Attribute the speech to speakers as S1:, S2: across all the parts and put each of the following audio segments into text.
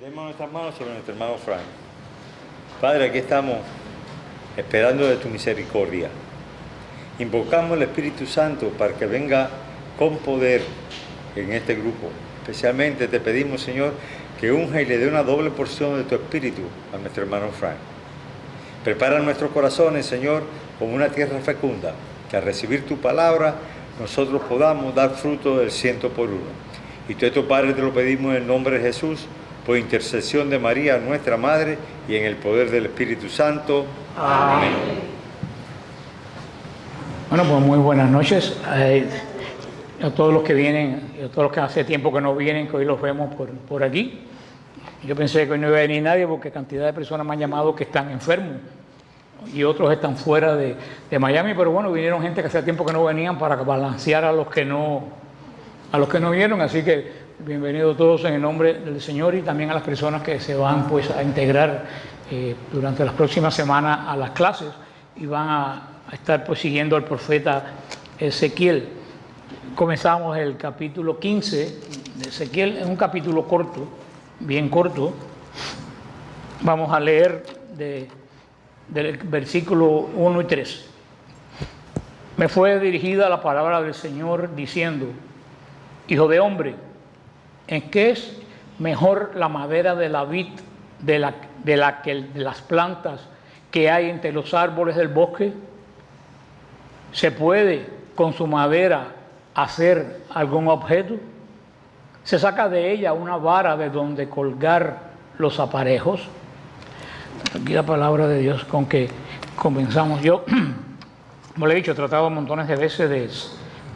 S1: Demos nuestras manos sobre nuestro hermano Frank. Padre, aquí estamos esperando de tu misericordia. Invocamos el Espíritu Santo para que venga con poder en este grupo. Especialmente te pedimos, Señor, que unja y le dé una doble porción de tu Espíritu a nuestro hermano Frank. Prepara nuestros corazones, Señor, como una tierra fecunda, que al recibir tu palabra nosotros podamos dar fruto del 100 por 1. Y todo esto, Padre, te lo pedimos en el nombre de Jesús, por intercesión de María, nuestra Madre, y en el poder del Espíritu Santo. Amén.
S2: Bueno, pues muy buenas noches a todos los que vienen, y a todos los que hace tiempo que no vienen, que hoy los vemos por aquí. Yo pensé que hoy no iba a venir nadie porque cantidad de personas me han llamado que están enfermos y otros están fuera de Miami, pero bueno, vinieron gente que hacía tiempo que no venían para balancear a los que no vinieron, así que bienvenidos todos en el nombre del Señor y también a las personas que se van pues a integrar durante las próximas semanas a las clases y van a estar pues siguiendo al profeta Ezequiel. Comenzamos el capítulo 15 de Ezequiel, es un capítulo corto, bien corto. Vamos a leer del versículo 1 y 3. Me fue dirigida la palabra del Señor diciendo: Hijo de hombre, ¿en qué es mejor la madera de la vid de las plantas que hay entre los árboles del bosque? ¿Se puede con su madera hacer algún objeto? ¿Se saca de ella una vara de donde colgar los aparejos? Aquí la palabra de Dios con que comenzamos. Yo, como le he dicho, he tratado montones de veces de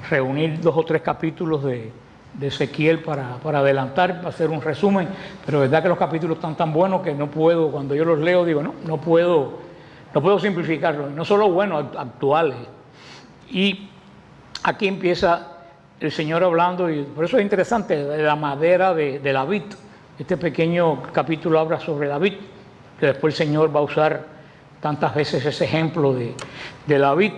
S2: reunir 2 o 3 capítulos de Ezequiel para adelantar, para hacer un resumen, pero es verdad que los capítulos están tan buenos que no puedo, cuando yo los leo digo, no puedo simplificarlos, no solo buenos, actuales. Y aquí empieza el Señor hablando, y por eso es interesante, de la madera de la vid. Este pequeño capítulo habla sobre la vid, que después el Señor va a usar tantas veces ese ejemplo de la vid.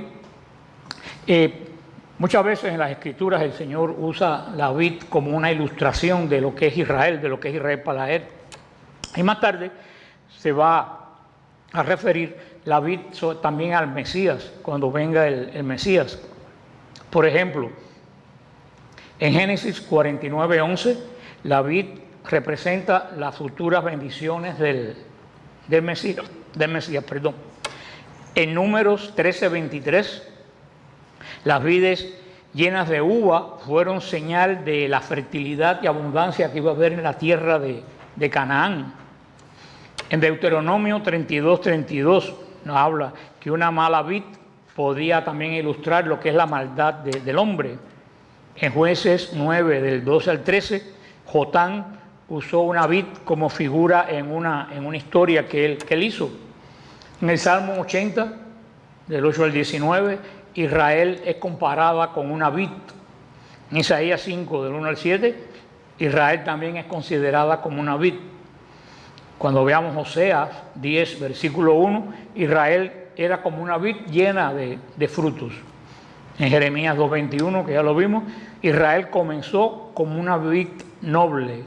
S2: Muchas veces en las Escrituras el Señor usa la vid como una ilustración de lo que es Israel, de lo que es Israel para él. Y más tarde se va a referir la vid también al Mesías, cuando venga el Mesías. Por ejemplo, en Génesis 49:11, la vid representa las futuras bendiciones del Mesías. En Números 13:23, las vides llenas de uva fueron señal de la fertilidad y abundancia que iba a haber en la tierra de Canaán. En Deuteronomio 32:32 nos habla que una mala vid podía también ilustrar lo que es la maldad del hombre. En Jueces 9, del 12 al 13, Jotán usó una vid como figura en una historia que él hizo. En el Salmo 80, del 8 al 19, Israel es comparada con una vid. En Isaías 5, del 1 al 7, Israel también es considerada como una vid. Cuando veamos Oseas 10, versículo 1, Israel era como una vid llena de frutos. En Jeremías 2:21, que ya lo vimos, Israel comenzó como una vid noble.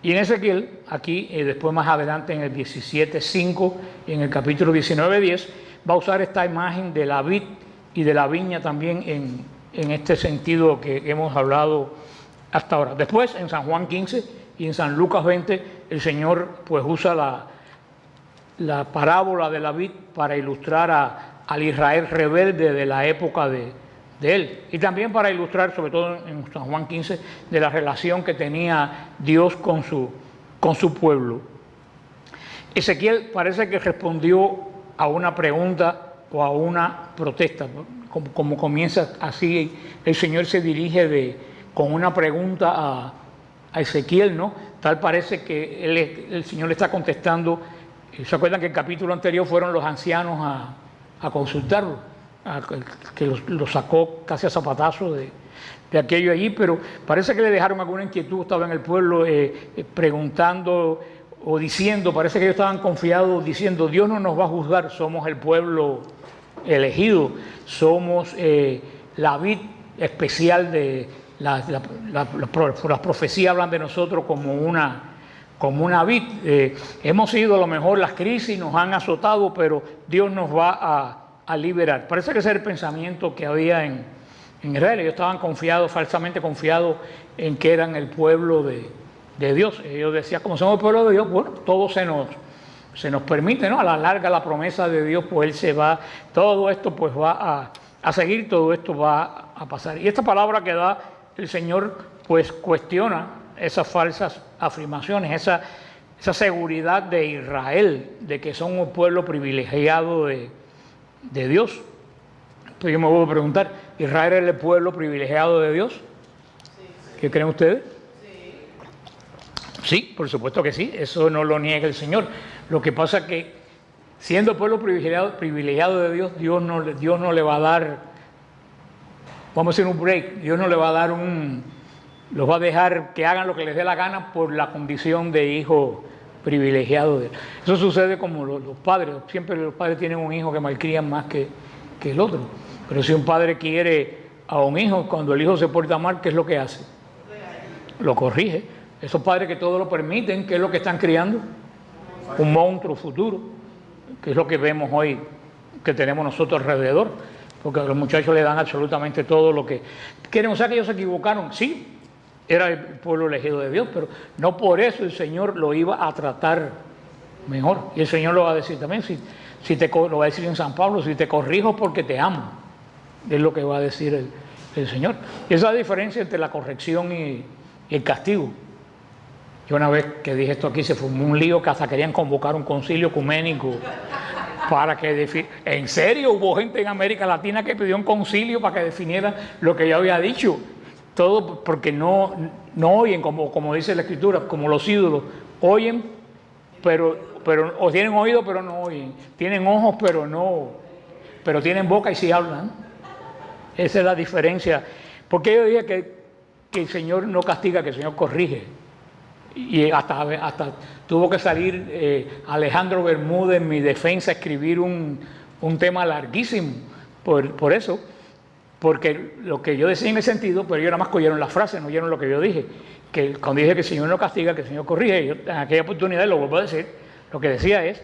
S2: Y en Ezequiel, aquí, después más adelante en el 17:5 y en el capítulo 19:10, va a usar esta imagen de la vid y de la viña también en este sentido que hemos hablado hasta ahora. Después, en San Juan 15 y en San Lucas 20, el Señor pues usa la parábola de la vid para ilustrar al Israel rebelde de la época de él, y también para ilustrar, sobre todo en San Juan 15, de la relación que tenía Dios con su pueblo. Ezequiel parece que respondió a una pregunta o a una protesta, como comienza así, el Señor se dirige con una pregunta a Ezequiel, ¿no? Tal parece que el Señor le está contestando. ¿Se acuerdan que el capítulo anterior fueron los ancianos a consultarlo? Que lo sacó casi a zapatazo de aquello allí, pero parece que le dejaron alguna inquietud, estaba en el pueblo preguntando o diciendo, parece que ellos estaban confiados diciendo, Dios no nos va a juzgar, somos el pueblo elegido, somos la vid especial de las profecías hablan de nosotros como como una vid. Hemos sido, a lo mejor las crisis nos han azotado, pero Dios nos va a liberar. Parece que ese era el pensamiento que había en Israel. Ellos estaban confiados, falsamente confiados en que eran el pueblo de Dios. Ellos decían, como somos el pueblo de Dios, bueno, todo se nos permite, ¿no? A la larga la promesa de Dios, pues Él se va, todo esto pues va a seguir, todo esto va a pasar. Y esta palabra que da el Señor, pues cuestiona esas falsas afirmaciones, esa seguridad de Israel, de que son un pueblo privilegiado de Dios. Entonces yo me voy a preguntar, ¿Israel es el pueblo privilegiado de Dios? ¿Qué creen ustedes? Sí, por supuesto que sí, eso no lo niega el Señor. Lo que pasa es que siendo el pueblo privilegiado de Dios, Dios no le va a dar, vamos a hacer un break, Dios no le va a dar los va a dejar que hagan lo que les dé la gana por la condición de hijo privilegiado de Él. Eso sucede como los padres, siempre los padres tienen un hijo que malcrían más que el otro. Pero si un padre quiere a un hijo, cuando el hijo se porta mal, ¿qué es lo que hace? Lo corrige. Esos padres que todo lo permiten, ¿qué es lo que están criando? Un monstruo futuro, que es lo que vemos hoy, que tenemos nosotros alrededor, porque a los muchachos le dan absolutamente todo lo que quieren. O sea que ellos se equivocaron, sí, era el pueblo elegido de Dios, pero no por eso el Señor lo iba a tratar mejor. Y el Señor lo va a decir también, lo va a decir en San Pablo, si te corrijo porque te amo, es lo que va a decir el Señor. Y esa es la diferencia entre la corrección y el castigo. Yo una vez que dije esto aquí se formó un lío que hasta querían convocar un concilio ecuménico para que en serio hubo gente en América Latina que pidió un concilio para que definiera lo que yo había dicho. Todo porque no oyen, como dice la Escritura, como los ídolos, oyen, o tienen oído pero no oyen, tienen ojos pero tienen boca y sí hablan. Esa es la diferencia. Porque yo dije que el Señor no castiga, que el Señor corrige. Y hasta tuvo que salir Alejandro Bermúdez en mi defensa a escribir un tema larguísimo por eso, porque lo que yo decía en el sentido, pero ellos nada más oyeron la frase, no oyeron lo que yo dije, que cuando dije que el Señor no castiga, que el Señor corrige, yo en aquella oportunidad, lo vuelvo a decir, lo que decía es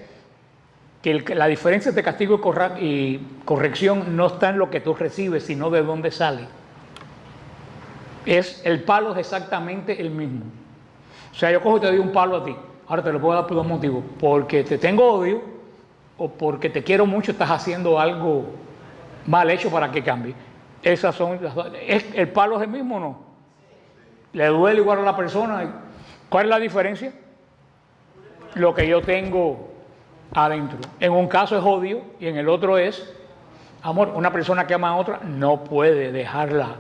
S2: que la diferencia entre castigo y corrección no está en lo que tú recibes, sino de dónde sale. El palo es exactamente el mismo. O sea, yo cojo y te doy un palo a ti. Ahora te lo puedo dar por dos motivos. Porque te tengo odio o porque te quiero mucho, estás haciendo algo mal hecho para que cambie. Esas son las dos. ¿El palo es el mismo o no? ¿Le duele igual a la persona? ¿Cuál es la diferencia? Lo que yo tengo adentro. En un caso es odio y en el otro es amor. Una persona que ama a otra no puede dejarla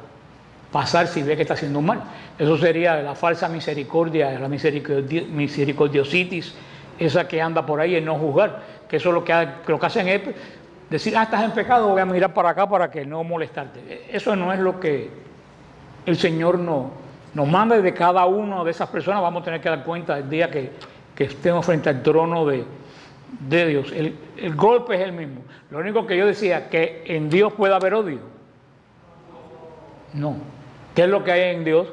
S2: pasar si ve que está haciendo un mal. Eso sería la falsa misericordia, la misericordiositis, esa que anda por ahí en no juzgar, que eso lo que hacen es decir, estás en pecado, voy a mirar para acá para que no molestarte. Eso no es lo que el Señor nos manda, y de cada una de esas personas vamos a tener que dar cuenta el día que estemos frente al trono de Dios. El golpe es el mismo. Lo único que yo decía, que en Dios puede haber odio. No. ¿Qué es lo que hay en Dios?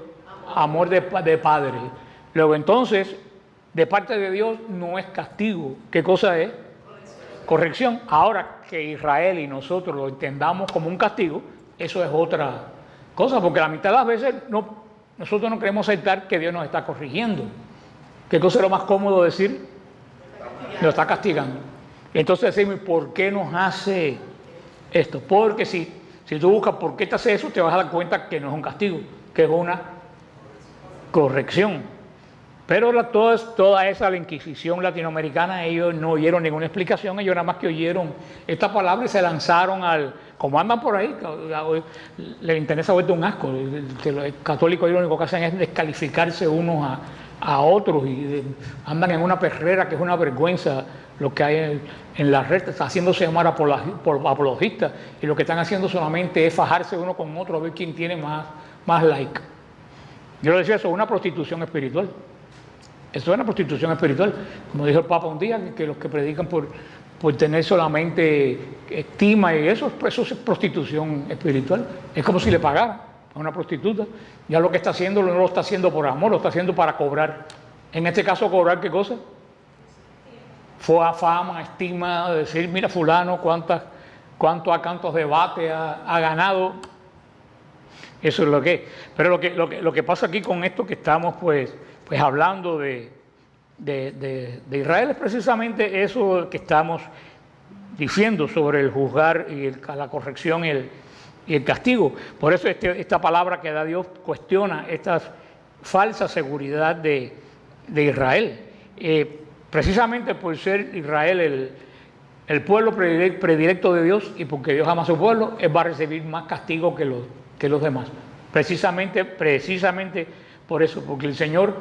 S2: Amor de Padre. Luego entonces, de parte de Dios no es castigo. ¿Qué cosa es? Corrección. Ahora que Israel y nosotros lo entendamos como un castigo, eso es otra cosa, porque la mitad de las veces nosotros no queremos aceptar que Dios nos está corrigiendo. ¿Qué cosa es lo más cómodo decir? Nos está castigando. Entonces decimos, ¿por qué nos hace esto? Porque si tú buscas por qué te hace eso, te vas a dar cuenta que no es un castigo, que es una corrección. Pero toda esa la Inquisición latinoamericana, ellos no oyeron ninguna explicación, ellos nada más que oyeron esta palabra y se lanzaron como andan por ahí, les interesa vuelto un asco. Los católicos lo único que hacen es descalificarse unos a otros y andan en una perrera que es una vergüenza lo que hay en las redes, haciéndose llamar por apologistas, y lo que están haciendo solamente es fajarse uno con otro a ver quién tiene más like. Yo le decía, eso es una prostitución espiritual. Eso es una prostitución espiritual. Como dijo el Papa un día, que los que predican por tener solamente estima y eso es prostitución espiritual. Es como si le pagara a una prostituta. Ya lo que está haciendo no lo está haciendo por amor, lo está haciendo para cobrar En este caso, cobrar ¿qué cosa? Fue a fama, estima, decir, mira fulano, cuántos debates ha ganado. Eso es lo que es. Pero lo que pasa aquí con esto que estamos pues hablando de Israel es precisamente eso que estamos diciendo sobre el juzgar y la corrección y el castigo. Por eso esta palabra que da Dios cuestiona esta falsa seguridad de Israel. Precisamente por ser Israel el pueblo predilecto de Dios y porque Dios ama a su pueblo, Él va a recibir más castigo que los demás. Precisamente por eso, porque el Señor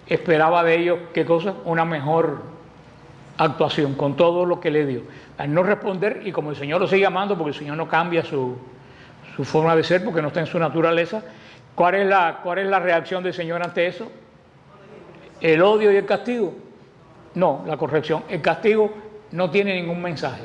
S2: esperaba de ellos, ¿qué cosa? Una mejor actuación con todo lo que le dio. Al no responder, y como el Señor lo sigue amando, porque el Señor no cambia su forma de ser, porque no está en su naturaleza, ¿cuál es la reacción del Señor ante eso? ¿El odio y el castigo? No, la corrección. El castigo no tiene ningún mensaje.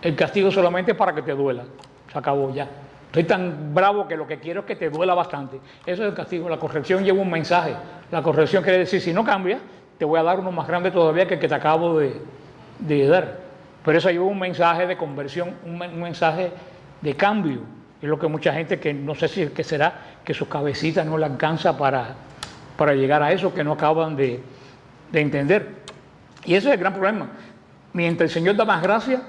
S2: El castigo solamente es para que te duela. Se acabó ya. Estoy tan bravo que lo que quiero es que te duela bastante. Eso es el castigo. La corrección lleva un mensaje. La corrección quiere decir, si no cambias, te voy a dar uno más grande todavía que el que te acabo de dar. Pero eso lleva un mensaje de conversión, un mensaje de cambio. Es lo que mucha gente, que no sé si es que será, que sus cabecitas no le alcanza para llegar a eso, que no acaban de entender. Y ese es el gran problema. Mientras el Señor da más gracia,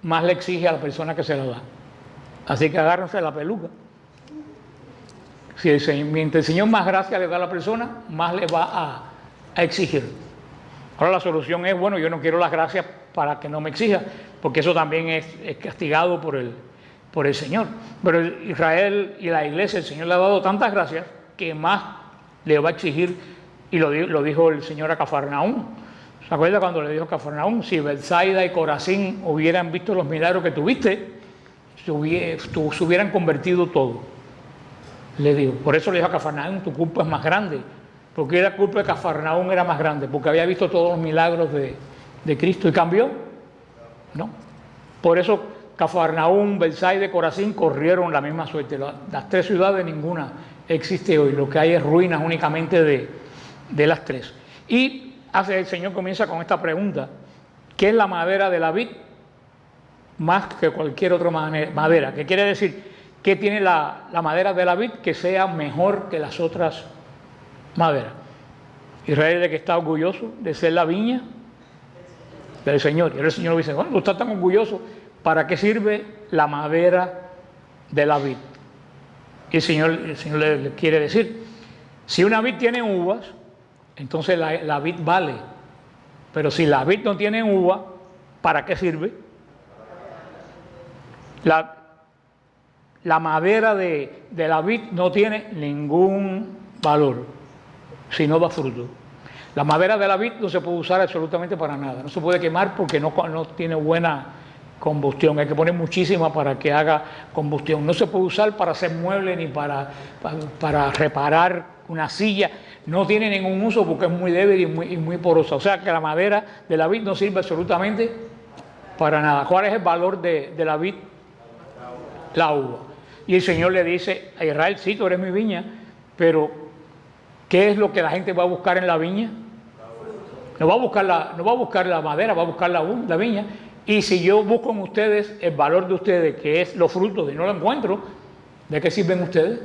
S2: más le exige a la persona que se la da. Así que agárrense la peluca. Mientras el Señor más gracia le da a la persona, más le va a exigir. Ahora la solución es, bueno, yo no quiero las gracias para que no me exija, porque eso también es castigado por el Señor. Pero Israel y la iglesia, el Señor le ha dado tantas gracias que más le va a exigir, y lo dijo el Señor a Cafarnaúm. ¿Se acuerda cuando le dijo a Cafarnaúm? Si Betsaida y Corazín hubieran visto los milagros que tuviste, se hubieran convertido todo. Le digo, por eso le dijo a Cafarnaúm, tu culpa es más grande. Porque la culpa de Cafarnaúm era más grande, porque había visto todos los milagros de Cristo y cambió. No. Por eso Cafarnaúm, Betsaida y Corazín corrieron la misma suerte. Las tres ciudades, ninguna existe hoy. Lo que hay es ruinas únicamente de las tres. Y el Señor comienza con esta pregunta: ¿qué es la madera de la vid más que cualquier otra madera? ¿Qué quiere decir? ¿Qué tiene la madera de la vid que sea mejor que las otras maderas? Israel, de que está orgulloso de ser la viña del Señor. Y el Señor dice, bueno, tú estás tan orgulloso, ¿para qué sirve la madera de la vid? Y el Señor le quiere decir, si una vid tiene uvas, entonces la vid vale. Pero si la vid no tiene uva, ¿para qué sirve? La madera de la vid no tiene ningún valor si no da fruto. La madera de la vid no se puede usar absolutamente para nada. No se puede quemar porque no tiene buena combustión. Hay que poner muchísima para que haga combustión. No se puede usar para hacer muebles ni para reparar una silla. No tiene ningún uso porque es muy débil y muy porosa. O sea que la madera de la vid no sirve absolutamente para nada. ¿Cuál es el valor de la vid? La uva. Y el Señor le dice a Israel, sí, tú eres mi viña, pero ¿qué es lo que la gente va a buscar en la viña? No va a buscar la madera, va a buscar la viña. Y si yo busco en ustedes el valor de ustedes, que es los frutos, y no lo encuentro, ¿de qué sirven ustedes?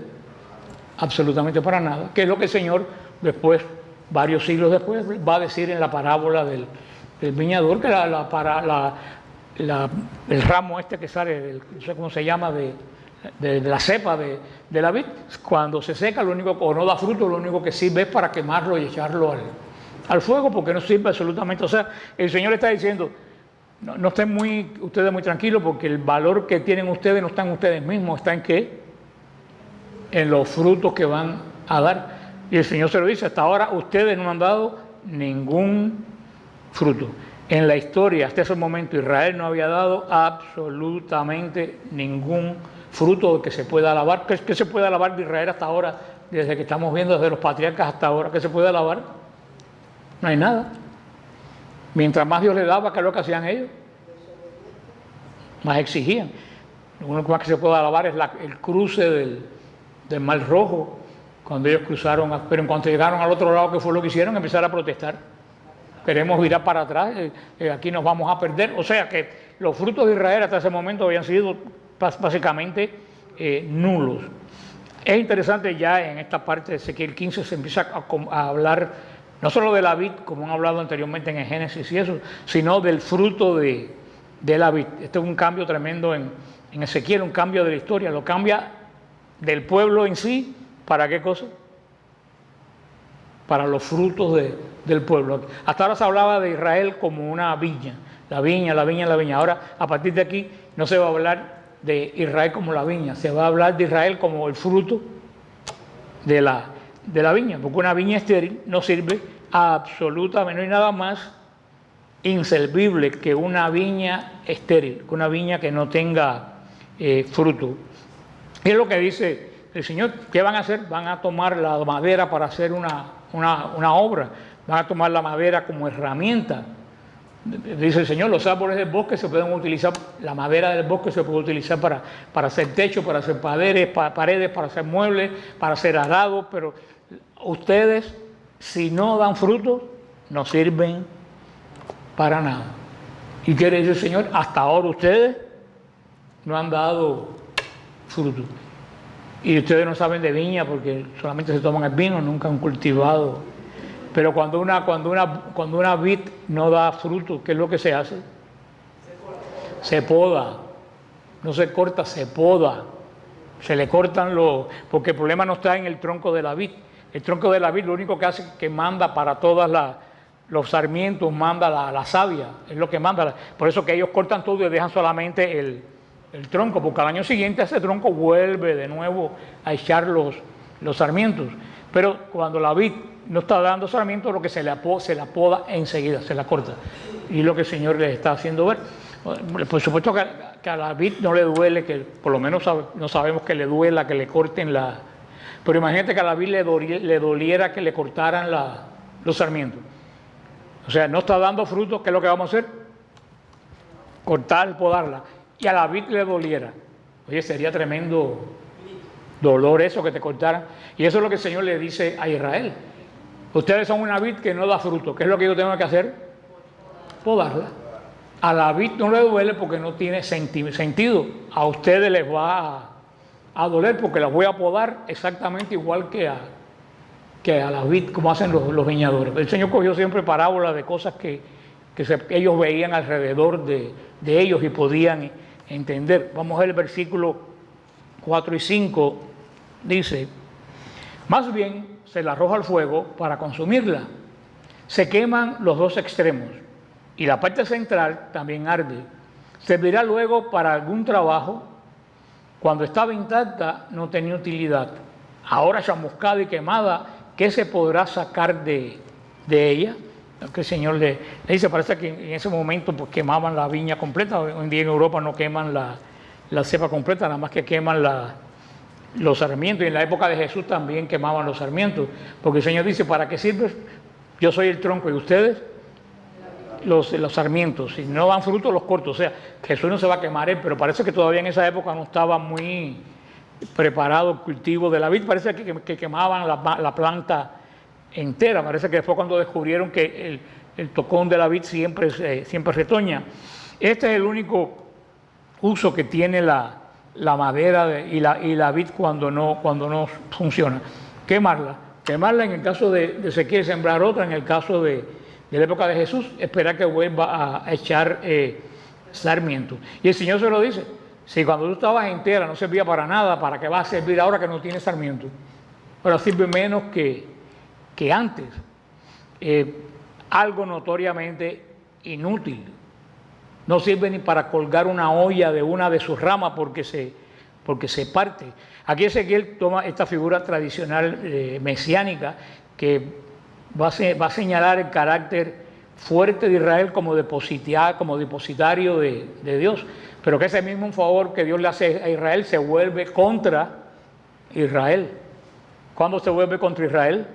S2: Absolutamente para nada. Que es lo que el Señor después, varios siglos después, va a decir en la parábola del viñador, que el ramo este que sale, no sé cómo se llama, de la cepa de la vid, cuando se seca o no da fruto, lo único que sirve es para quemarlo y echarlo al fuego, porque no sirve absolutamente. O sea, el Señor está diciendo, no estén ustedes muy tranquilos, porque el valor que tienen ustedes no está en ustedes mismos, está en ¿qué? En los frutos que van a dar. Y el Señor se lo dice, hasta ahora ustedes no han dado ningún fruto. En la historia, hasta ese momento, Israel no había dado absolutamente ningún fruto que se pueda alabar. ¿Qué se puede alabar de Israel hasta ahora? Desde que estamos viendo, desde los patriarcas hasta ahora, ¿qué se puede alabar? No hay nada. Mientras más Dios le daba, ¿qué es lo que hacían ellos? Más exigían. Lo único más que se puede alabar es el cruce del Mar Rojo, cuando ellos cruzaron, pero en cuanto llegaron al otro lado, ¿qué fue lo que hicieron? Empezar a protestar. Queremos virar para atrás, aquí nos vamos a perder. O sea que los frutos de Israel hasta ese momento habían sido básicamente nulos. Es interesante, ya en esta parte de Ezequiel 15 se empieza a hablar no solo de la vid, como han hablado anteriormente en el Génesis y eso, sino del fruto de la vid. Este es un cambio tremendo en Ezequiel, un cambio de la historia, lo cambia del pueblo en sí. ¿Para qué cosa? Para los frutos del pueblo. Hasta ahora se hablaba de Israel como una viña, la viña, la viña, la viña. Ahora, a partir de aquí, no se va a hablar de Israel como la viña, se va a hablar de Israel como el fruto de la viña, porque una viña estéril no sirve absolutamente, no hay nada más inservible que una viña estéril, que una viña que no tenga fruto. Y es lo que dice el Señor. ¿Qué van a hacer? Van a tomar la madera para hacer una obra, van a tomar la madera como herramienta. Dice el Señor, los árboles del bosque se pueden utilizar, la madera del bosque se puede utilizar para hacer techos, para hacer paredes, para hacer muebles, para hacer arados, pero ustedes, si no dan fruto, no sirven para nada. ¿Y quiere decir el Señor? Hasta ahora ustedes no han dado fruto. Y ustedes no saben de viña porque solamente se toman el vino, nunca han cultivado. Pero cuando una vid no da fruto, ¿qué es lo que se hace? Se poda. No se corta, se poda. Se le cortan porque el problema no está en el tronco de la vid. El tronco de la vid lo único que hace es que manda para todos los sarmientos, manda la savia, es lo que manda. Por eso que ellos cortan todo y dejan solamente el tronco, porque al año siguiente ese tronco vuelve de nuevo a echar los sarmientos. Pero cuando la vid no está dando sarmientos, lo que se la poda enseguida, se la corta. Y lo que el Señor les está haciendo ver. Por supuesto que a la vid no le duele, que por lo menos no sabemos que le duela, que le corten la... Pero imagínate que a la vid le doliera que le cortaran los sarmientos. O sea, no está dando fruto, ¿qué es lo que vamos a hacer? Cortar, podarla. Y a la vid le doliera. Oye, sería tremendo dolor eso, que te cortaran. Y eso es lo que el Señor le dice a Israel. Ustedes son una vid que no da fruto. ¿Qué es lo que yo tengo que hacer? Podarla. A la vid no le duele porque no tiene sentido. A ustedes les va a doler porque las voy a podar exactamente igual que a la vid, como hacen los viñadores. El Señor cogió siempre parábolas de cosas que ellos veían alrededor de ellos y podían entender. Vamos a ver el versículo 4 y 5. Dice: más bien se la arroja al fuego para consumirla. Se queman los dos extremos y la parte central también arde. Servirá luego para algún trabajo. Cuando estaba intacta no tenía utilidad. Ahora chamuscada y quemada, ¿qué se podrá sacar de ella? Que el Señor le dice, parece que en ese momento pues quemaban la viña completa. Hoy en día en Europa no queman la cepa completa, nada más que queman los sarmientos. Y en la época de Jesús también quemaban los sarmientos, porque el Señor dice, ¿para qué sirve? Yo soy el tronco y ustedes los sarmientos. Si no dan fruto, los corto. O sea, Jesús no se va a quemar él, pero parece que todavía en esa época no estaba muy preparado el cultivo de la vid. Parece que quemaban la planta entera. Parece que después cuando descubrieron que el tocón de la vid siempre retoña. Este es el único uso que tiene la madera y la vid cuando no funciona. Quemarla en el caso de se quiere sembrar otra, en el caso de la época de Jesús, esperar que vuelva a echar sarmientos. Y el Señor se lo dice: si cuando tú estabas entera no servía para nada, ¿para qué va a servir ahora que no tiene sarmientos? Ahora sirve menos que antes. Algo notoriamente inútil. No sirve ni para colgar una olla de una de sus ramas porque se parte. Aquí Ezequiel toma esta figura tradicional mesiánica que va a señalar el carácter fuerte de Israel como depositario de Dios, pero que ese mismo favor que Dios le hace a Israel se vuelve contra Israel. ¿Cuándo se vuelve contra Israel?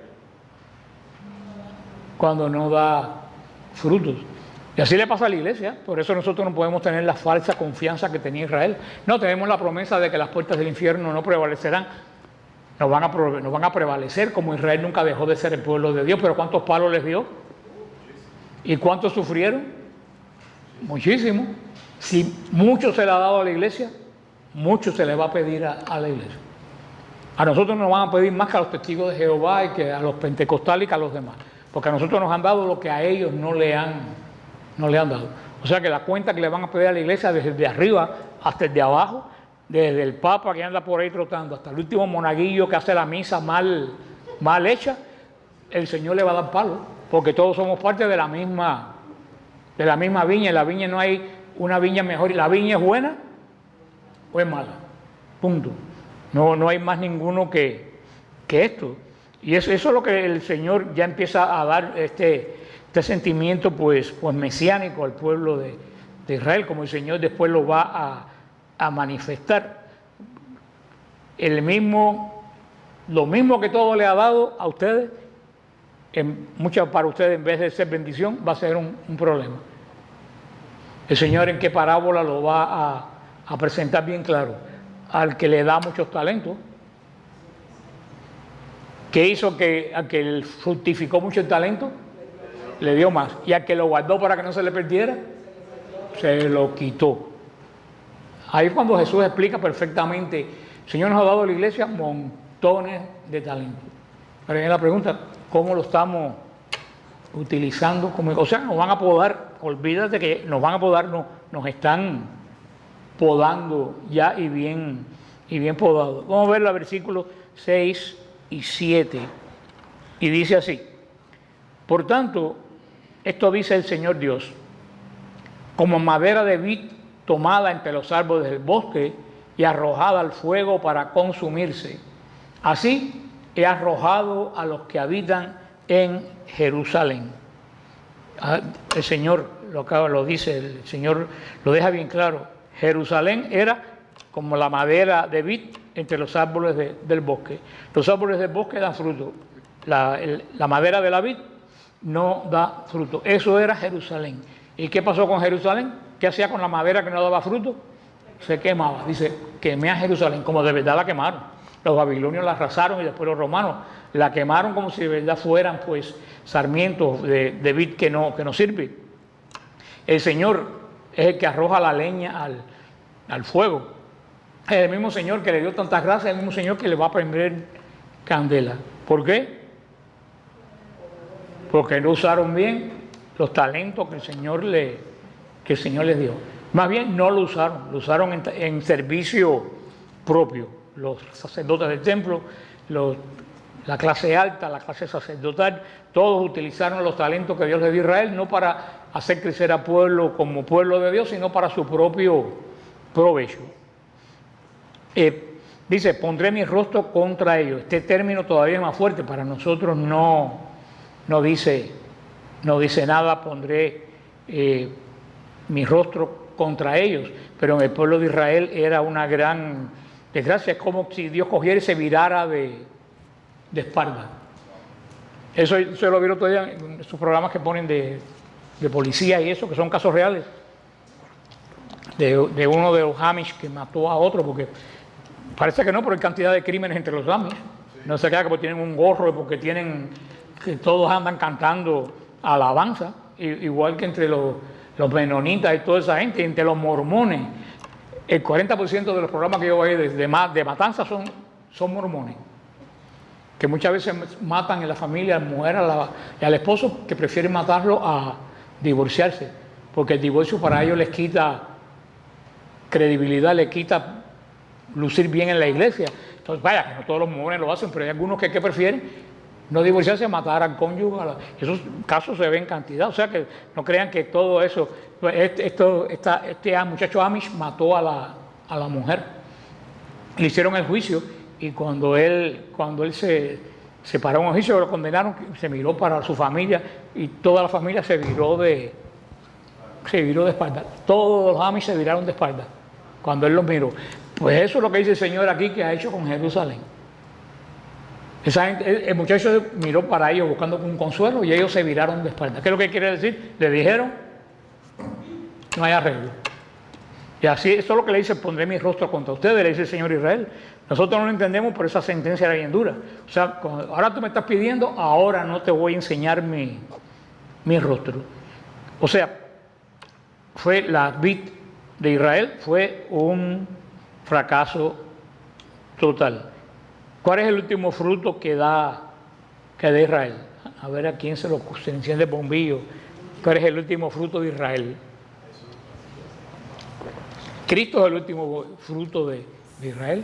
S2: Cuando no da frutos. Y así le pasa a la iglesia. Por eso nosotros no podemos tener la falsa confianza que tenía Israel. No, tenemos la promesa de que las puertas del infierno no prevalecerán. no van a prevalecer, como Israel nunca dejó de ser el pueblo de Dios. Pero ¿cuántos palos les dio? ¿Y cuántos sufrieron? Muchísimo. Si mucho se le ha dado a la iglesia, mucho se le va a pedir a la iglesia. A nosotros nos van a pedir más que a los testigos de Jehová y que a los pentecostales y que a los demás. Porque a nosotros nos han dado lo que a ellos no le han dado. O sea que la cuenta que le van a pedir a la iglesia desde de arriba hasta el de abajo, desde el papa que anda por ahí trotando hasta el último monaguillo que hace la misa mal hecha, el Señor le va a dar palo. Porque todos somos parte de la misma viña. En la viña no hay una viña mejor. ¿La viña es buena o es mala? Punto. No hay más ninguno que esto. Y eso es lo que el Señor ya empieza a dar este sentimiento pues mesiánico al pueblo de Israel, como el Señor después lo va a manifestar. Lo mismo que todo le ha dado a ustedes, para ustedes en vez de ser bendición, va a ser un problema. El Señor en qué parábola lo va a presentar bien claro. Al que le da muchos talentos, ¿qué hizo a que fructificó mucho el talento? Le dio más. Y al que lo guardó para que no se le perdiera, se lo quitó. Ahí es cuando Jesús explica perfectamente, el Señor nos ha dado a la iglesia montones de talentos. Pero viene la pregunta, ¿cómo lo estamos utilizando? O sea, nos van a podar, olvídate que nos van a podar, nos están podando ya y bien podado. Vamos a ver los versículos 6 y 7. Y dice así: por tanto, esto dice el Señor Dios, como madera de vid tomada entre los árboles del bosque y arrojada al fuego para consumirse, así he arrojado a los que habitan en Jerusalén. El Señor lo dice, el Señor lo deja bien claro. Jerusalén era como la madera de vid entre los árboles del bosque. Los árboles del bosque dan fruto. La madera de la vid no da fruto. Eso era Jerusalén. ¿Y qué pasó con Jerusalén? ¿Qué hacía con la madera que no daba fruto? Se quemaba. Dice, quemé a Jerusalén, como de verdad la quemaron. Los babilonios la arrasaron y después los romanos la quemaron como si de verdad fueran pues sarmientos de vid que no sirve. El Señor es el que arroja la leña al fuego. Es el mismo Señor que le dio tantas gracias, es el mismo Señor que le va a prender candela. ¿Por qué? Porque no usaron bien los talentos que el Señor les dio. Más bien no lo usaron en servicio propio. Los sacerdotes del templo, la clase alta, la clase sacerdotal, todos utilizaron los talentos que Dios les dio a Israel, no para hacer crecer al pueblo como pueblo de Dios, sino para su propio provecho. Dice, pondré mi rostro contra ellos. Este término todavía es más fuerte, para nosotros no dice nada, pondré mi rostro contra ellos, pero en el pueblo de Israel era una gran desgracia. Es como si Dios cogiera y se virara de espalda. Eso lo vieron todavía en esos programas que ponen de policía y eso, que son casos reales, de uno de los Amish que mató a otro, porque parece que no, pero hay cantidad de crímenes entre los Amish. No se queda que porque tienen un gorro, porque que todos andan cantando alabanza, igual que entre los menonitas y toda esa gente, entre los mormones. El 40% de los programas que yo veo de matanza son mormones, que muchas veces matan en la familia a la mujer y al esposo, que prefieren matarlo a divorciarse, porque el divorcio para ellos les quita credibilidad, les quita lucir bien en la iglesia. Entonces, vaya, que no todos los mormones lo hacen, pero hay algunos que prefieren no divorciarse a matar al cónyuge. Esos casos se ven en cantidad, o sea que no crean que todo eso. Este muchacho Amish mató a la mujer, le hicieron el juicio, y cuando él se paró en un juicio, lo condenaron, se miró para su familia y toda la familia se viró de espalda. Todos los Amish se viraron de espalda cuando él los miró. Pues eso es lo que dice el Señor aquí que ha hecho con Jerusalén. El muchacho miró para ellos buscando un consuelo y ellos se viraron de espalda. ¿Qué es lo que quiere decir? Le dijeron, no hay arreglo. Y así, eso es lo que le dice, pondré mi rostro contra ustedes, le dice el Señor Israel. Nosotros no lo entendemos, pero esa sentencia era bien dura. O sea, ahora tú me estás pidiendo, ahora no te voy a enseñar mi rostro. O sea, fue la vid de Israel, fue un fracaso total. ¿Cuál es el último fruto que da Israel? A ver a quién se enciende el bombillo. ¿Cuál es el último fruto de Israel? Cristo es el último fruto de Israel.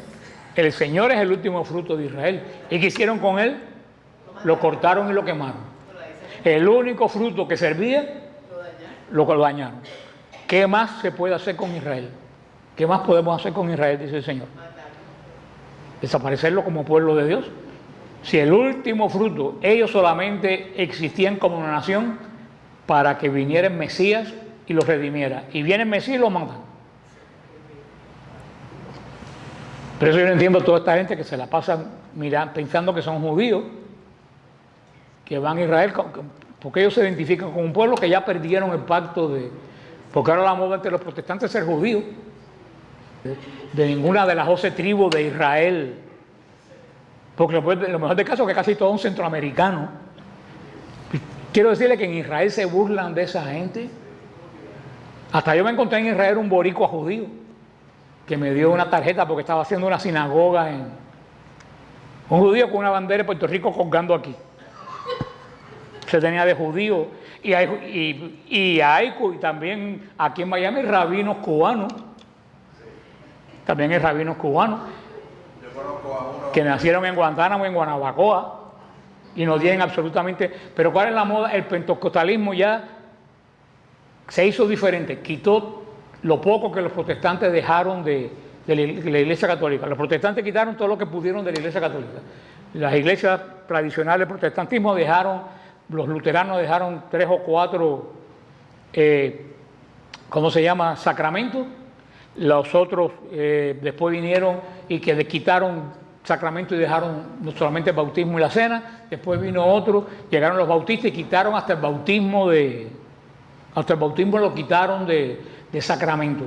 S2: El Señor es el último fruto de Israel. ¿Y qué hicieron con él? Lo cortaron y lo quemaron. El único fruto que servía, lo dañaron. ¿Qué más se puede hacer con Israel? ¿Qué más podemos hacer con Israel? Dice el Señor. Desaparecerlo como pueblo de Dios. Si el último fruto, ellos solamente existían como una nación para que viniera el Mesías y los redimiera. Y viene el Mesías y los matan. Por eso yo no entiendo a toda esta gente que se la pasan pensando que son judíos, que van a Israel, porque ellos se identifican con un pueblo que ya perdieron el pacto de... Porque ahora la moda entre los protestantes es ser judío. De ninguna de las 12 tribus de Israel. Porque lo mejor del caso es que casi todos son centroamericanos. Quiero decirle que en Israel se burlan de esa gente. Hasta yo me encontré en Israel un boricua judío que me dio una tarjeta porque estaba haciendo una sinagoga un judío con una bandera de Puerto Rico colgando aquí. Se tenía de judío. Y hay también aquí en Miami rabinos cubanos. También hay rabinos cubanos. Yo conozco a uno que nacieron en Guantánamo, en Guanabacoa, y no tienen absolutamente... Pero ¿cuál es la moda? El pentecostalismo ya se hizo diferente. Quitó lo poco que los protestantes dejaron de la Iglesia Católica. Los protestantes quitaron todo lo que pudieron de la Iglesia Católica. Las iglesias tradicionales del protestantismo los luteranos dejaron 3 o 4, ¿cómo se llama? Sacramentos. Los otros después vinieron y que quitaron sacramentos y dejaron no solamente el bautismo y la cena. Después vino otro, llegaron los bautistas y quitaron hasta el bautismo lo quitaron de sacramento.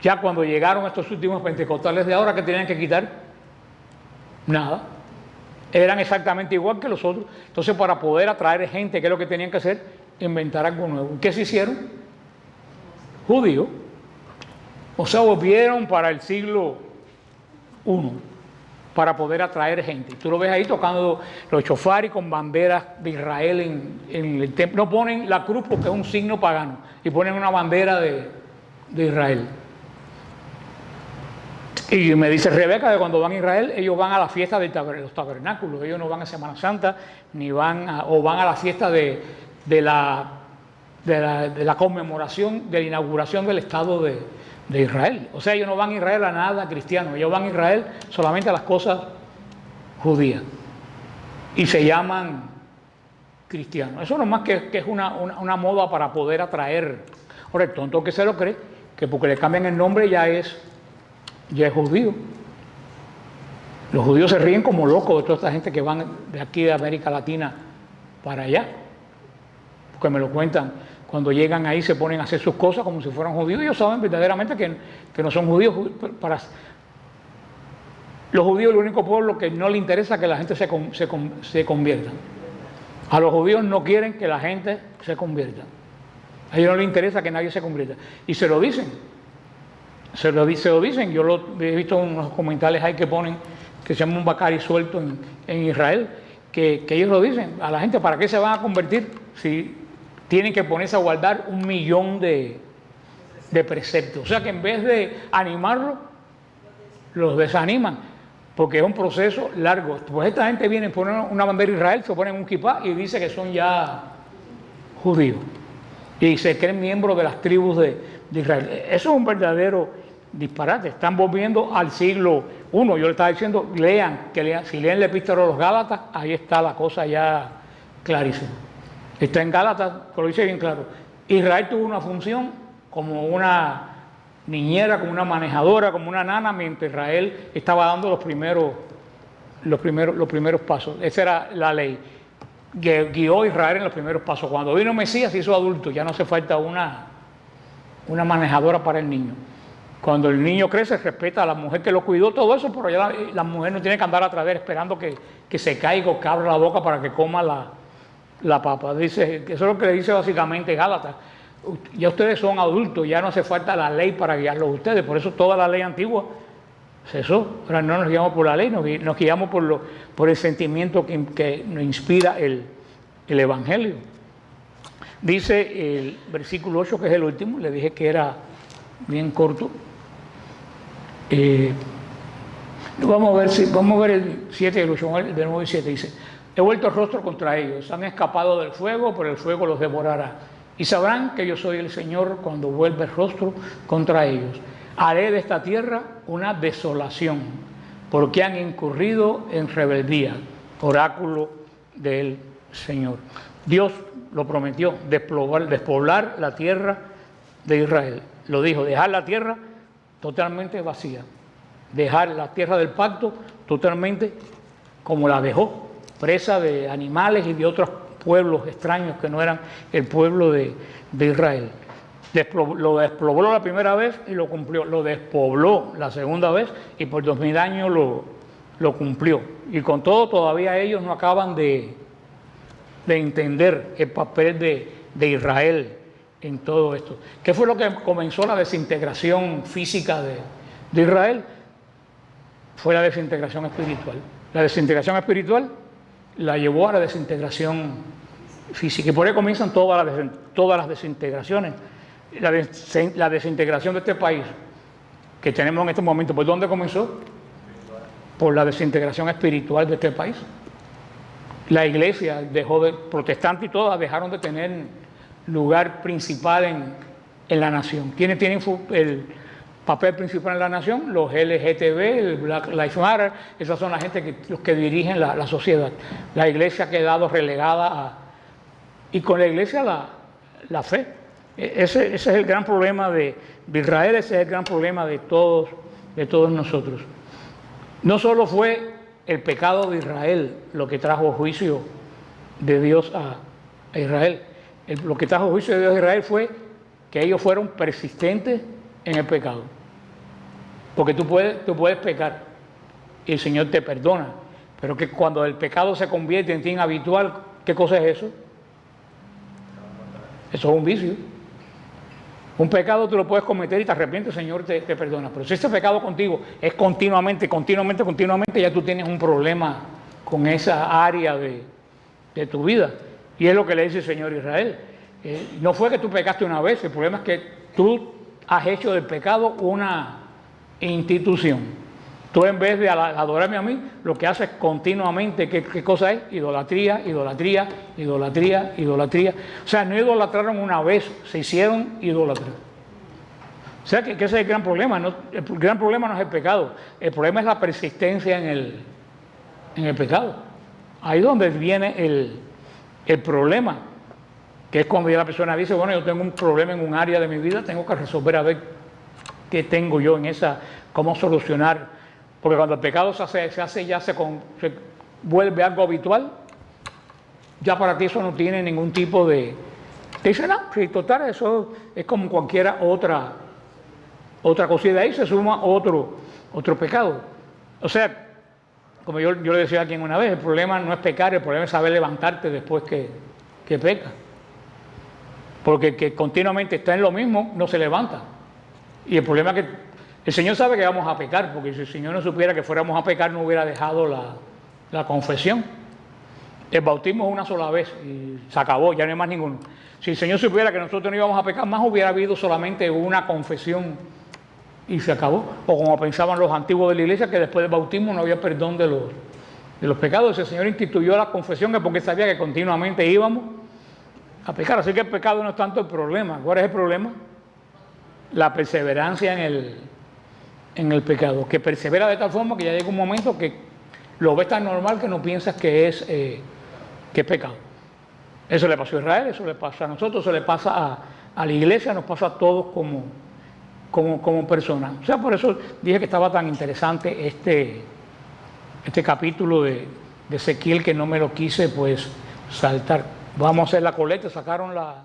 S2: Ya cuando llegaron estos últimos pentecostales de ahora, ¿qué tenían que quitar? Nada. Eran exactamente igual que los otros. Entonces, para poder atraer gente, ¿qué es lo que tenían que hacer? Inventar algo nuevo. ¿Qué se hicieron? Judíos. O sea, volvieron para el siglo I, para poder atraer gente. Tú lo ves ahí tocando los chofares con banderas de Israel en el templo. No ponen la cruz porque es un signo pagano, y ponen una bandera de Israel. Y me dice Rebeca que cuando van a Israel, ellos van a la fiesta de los tabernáculos. Ellos no van a Semana Santa, ni van a la fiesta de la conmemoración, de la inauguración del Estado de Israel. O sea, ellos no van a Israel a nada cristiano. Ellos van a Israel solamente a las cosas judías. Y se llaman cristianos. Eso no es más que es una moda para poder atraer. Ahora, el tonto que se lo cree, que porque le cambian el nombre ya es judío. Los judíos se ríen como locos de toda esta gente que van de aquí de América Latina para allá, porque me lo cuentan. Cuando llegan ahí se ponen a hacer sus cosas como si fueran judíos. Ellos saben verdaderamente que no son judíos. Para los judíos, el único pueblo que no le interesa que la gente se convierta. A los judíos no quieren que la gente se convierta. A ellos no les interesa que nadie se convierta. Y se lo dicen. Se lo dicen. Yo he visto unos comentarios ahí que ponen que se llama un Bacari suelto en Israel, que ellos lo dicen a la gente: ¿para qué se van a convertir si tienen que ponerse a guardar 1 millón de preceptos? O sea que en vez de animarlos, los desaniman, porque es un proceso largo. Pues esta gente viene, ponen una bandera de Israel, se ponen un kipá y dice que son ya judíos y se creen miembros de las tribus de Israel. Eso es un verdadero disparate. Están volviendo al siglo I. Yo le estaba diciendo, lean. Si leen la epístola a los Gálatas, ahí está la cosa ya clarísima. Está en Gálatas, lo dice bien claro. Israel tuvo una función como una niñera, como una manejadora, como una nana, mientras Israel estaba dando los primeros pasos. Esa era la ley. Guió a Israel en los primeros pasos. Cuando vino Mesías se hizo adulto, ya no hace falta una manejadora para el niño. Cuando el niño crece, respeta a la mujer que lo cuidó, todo eso, pero ya la mujer no tiene que andar atrás de él esperando que se caiga o que abra la boca para que coma la papa. Dice, eso es lo que le dice básicamente Gálatas. Ya ustedes son adultos, ya no hace falta la ley para guiarlos a ustedes. Por eso toda la ley antigua cesó. Ahora no nos guiamos por la ley, nos guiamos por el sentimiento que nos inspira el Evangelio. Dice el versículo 8, que es el último, le dije que era bien corto. Vamos a ver el 7 y el 8, el 9 y 7 dice: he vuelto el rostro contra ellos, han escapado del fuego, pero el fuego los devorará. Y sabrán que yo soy el Señor cuando vuelva el rostro contra ellos. Haré de esta tierra una desolación, porque han incurrido en rebeldía. Oráculo del Señor. Dios lo prometió, despoblar la tierra de Israel. Lo dijo, dejar la tierra totalmente vacía. Dejar la tierra del pacto totalmente como la dejó, presa de animales y de otros pueblos extraños que no eran el pueblo de Israel. Lo despobló la primera vez y lo cumplió. Lo despobló la segunda vez y por 2000 años lo cumplió. Y con todo, todavía ellos no acaban de entender el papel de Israel en todo esto. ¿Qué fue lo que comenzó la desintegración física de Israel? Fue la desintegración espiritual. La desintegración espiritual la llevó a la desintegración física. Y por ahí comienzan todas las desintegraciones. La desintegración de este país que tenemos en este momento, ¿por dónde comenzó? Por la desintegración espiritual de este país. La iglesia dejó de, protestante y todas dejaron de tener lugar principal en la nación. ¿Quiénes tienen el papel principal en la nación? Los LGTB, el Black Lives Matter, esas son la gente los que dirigen la sociedad. La iglesia ha quedado relegada y con la iglesia la fe. Ese es el gran problema de Israel, ese es el gran problema de todos nosotros. No solo fue el pecado de Israel lo que trajo juicio de Dios a Israel. Lo que trajo juicio de Dios a Israel fue que ellos fueron persistentes en el pecado. Porque tú puedes pecar y el Señor te perdona, pero que cuando el pecado se convierte en ti en habitual, ¿qué cosa es eso? Eso es un vicio. Un pecado tú lo puedes cometer y te arrepientes, el Señor te perdona. Pero si ese pecado contigo es continuamente, ya tú tienes un problema con esa área de tu vida. Y es lo que le dice el Señor a Israel. No fue que tú pecaste una vez, el problema es que tú has hecho del pecado una institución. Tú en vez de adorarme a mí, lo que haces continuamente, ¿qué cosa es? Idolatría, idolatría, idolatría, idolatría. O sea, no idolatraron una vez, se hicieron idólatras. O sea, que ese es el gran problema. ¿No? El gran problema no es el pecado, el problema es la persistencia en el pecado. Ahí es donde viene el problema, que es cuando ya la persona dice, bueno, yo tengo un problema en un área de mi vida, tengo que resolver a ver qué tengo yo en esa, cómo solucionar. Porque cuando el pecado se vuelve algo habitual, ya para ti eso no tiene ningún tipo de... Te dicen, no, sí, total, eso es como cualquier otra cosa, y de ahí se suma otro pecado. O sea, como yo le decía a alguien una vez, el problema no es pecar, el problema es saber levantarte después que peca. Porque el que continuamente está en lo mismo no se levanta. Y el problema es que el Señor sabe que vamos a pecar, porque si el Señor no supiera que fuéramos a pecar, no hubiera dejado la confesión. El bautismo es una sola vez y se acabó, ya no hay más ninguno. Si el Señor supiera que nosotros no íbamos a pecar más, hubiera habido solamente una confesión y se acabó. O como pensaban los antiguos de la iglesia, que después del bautismo no había perdón de los pecados. El Señor instituyó la confesión porque sabía que continuamente íbamos a pecar. Así que el pecado no es tanto el problema. ¿Cuál es el problema? La perseverancia en el pecado, que persevera de tal forma que ya llega un momento que lo ves tan normal que no piensas que es pecado. Eso le pasó a Israel, eso le pasa a nosotros, eso le pasa a la iglesia, nos pasa a todos como personas. O sea, por eso dije que estaba tan interesante este capítulo de Ezequiel, que no me lo quise pues saltar. Vamos a hacer la colecta, sacaron la...